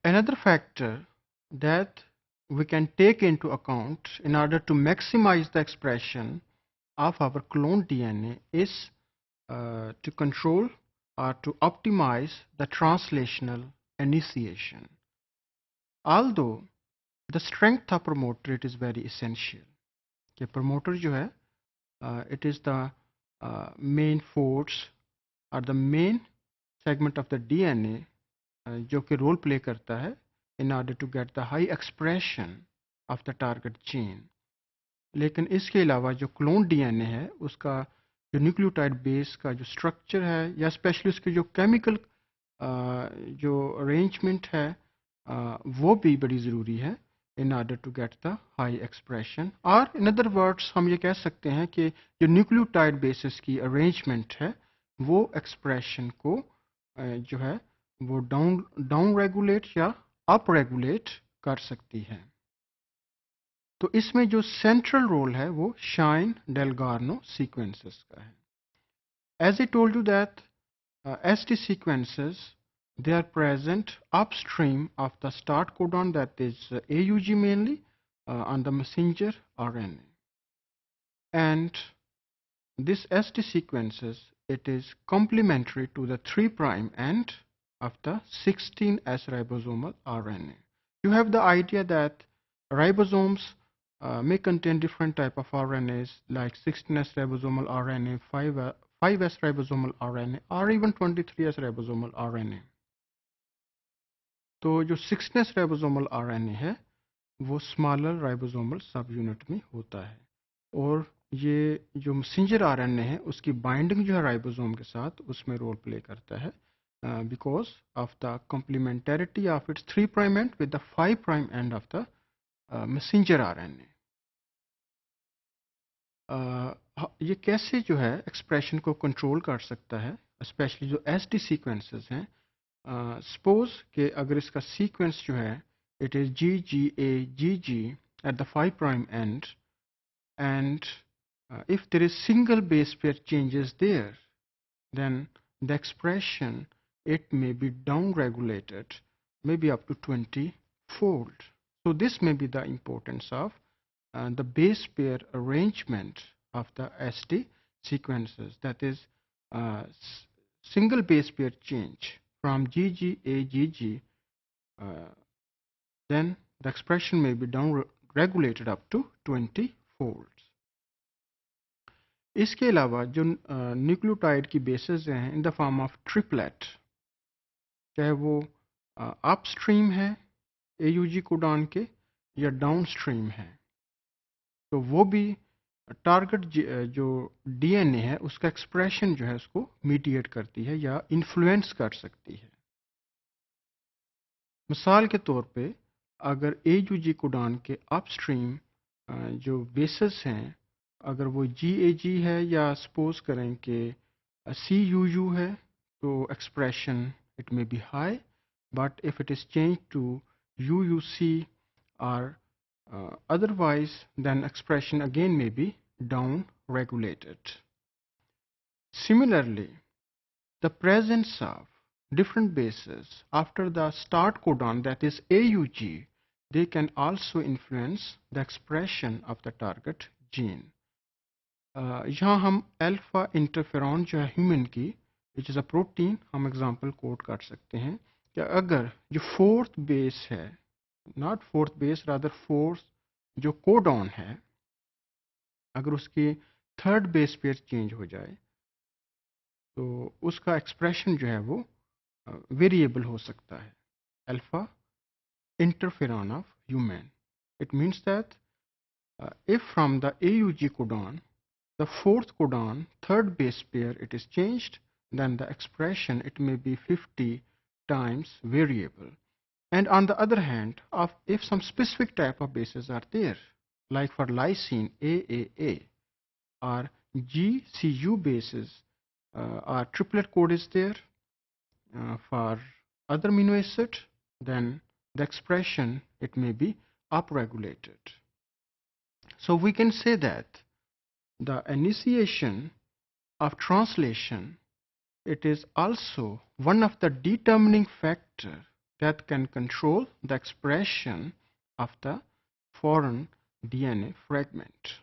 Another factor that we can take into account in order to maximize the expression of our cloned DNA is to control or to optimize the translational initiation. Although the strength of promoter it is very essential कि promoter जो है it is the main force or the main segment of the DNA जो कि role play करता है in order to get the high expression of the target gene. लेकिन इसके अलावा जो क्लोन डीएनए है उसका जो न्यूक्लियोटाइड बेस का जो स्ट्रक्चर है या स्पेशली उसके जो केमिकल जो अरेंजमेंट है वो भी बड़ी ज़रूरी है in order to get the high expression और इन अदर वर्ड्स हम ये कह सकते हैं कि जो न्यूक्लियोटाइड बेसिस की अरेंजमेंट है वो एक्सप्रेशन को जो है वो डाउन रेगुलेट या अप रेगुलेट कर सकती है. तो इसमें जो सेंट्रल रोल है वो शाइन डेलगार्नो सीक्वेंसेस का है. As I told you that ST sequences they are present upstream of the start codon that is AUG mainly on the messenger RNA. And this ST sequences it is complementary to the 3' end of the 16S ribosomal RNA. You have the idea that ribosomes may contain different type of RNAs like 16S ribosomal RNA, 5S ribosomal RNA or even 23S ribosomal RNA. तो जो 16S ribosomal RNA है वो smaller ribosomal सब unit में होता है और ये जो मैसेंजर आरएनए है उसकी बाइंडिंग जो है राइबोसोम के साथ उसमें रोल प्ले करता है because of the complementarity of its 3' end with the 5' end of the messenger RNA. ये कैसे जो है एक्सप्रेशन को कंट्रोल कर सकता है स्पेशली जो एसटी सीक्वेंसेस हैं. सपोज कि अगर इसका सीक्वेंस जो है it is GGA-GG at the 5' end and if there is single base pair changes there then the expression it may be down regulated maybe up to 20-fold. So this may be the importance of the base pair arrangement of the ST sequences, that is single base pair change from GGA-GG then the expression may be down regulated up to 20 folds. इसके अलावा जो nucleotide की basis हैं in the form of triplet चाहे वो upstream है AUG codon के या डाउनस्ट्रीम है तो वो भी टारगेट जो डीएनए है उसका एक्सप्रेशन जो है उसको मीडिएट करती है या इन्फ्लुएंस कर सकती है. मिसाल के तौर पे अगर AUG कोडॉन के अपस्ट्रीम जो बेसिस हैं अगर वो GAG है या सपोज करें कि CUU है तो expression it may be high but if it is change to UUC or otherwise then expression again may be down regulated. Similarly, the presence of different bases after the start codon that is AUG they can also influence the expression of the target gene. यहाँ हम alpha interferon जो है human की which is a protein हम example coat कर सकते हैं कि अगर जो फोर्थ बेस है not fourth base rather fourth जो कोडॉन है अगर उसकी थर्ड बेस पेयर चेंज हो जाए तो उसका एक्सप्रेशन जो है वो वेरिएबल हो सकता है. Alpha interferon of human it means that if from the AUG codon the fourth codon third base pair it is changed then the expression it may be 50 times variable. And on the other hand if some specific type of bases are there like for lysine AAA or GCU bases or triplet code is there for other amino acid then the expression it may be upregulated. So we can say that the initiation of translation it is also one of the determining factor that can control the expression of the foreign DNA fragment.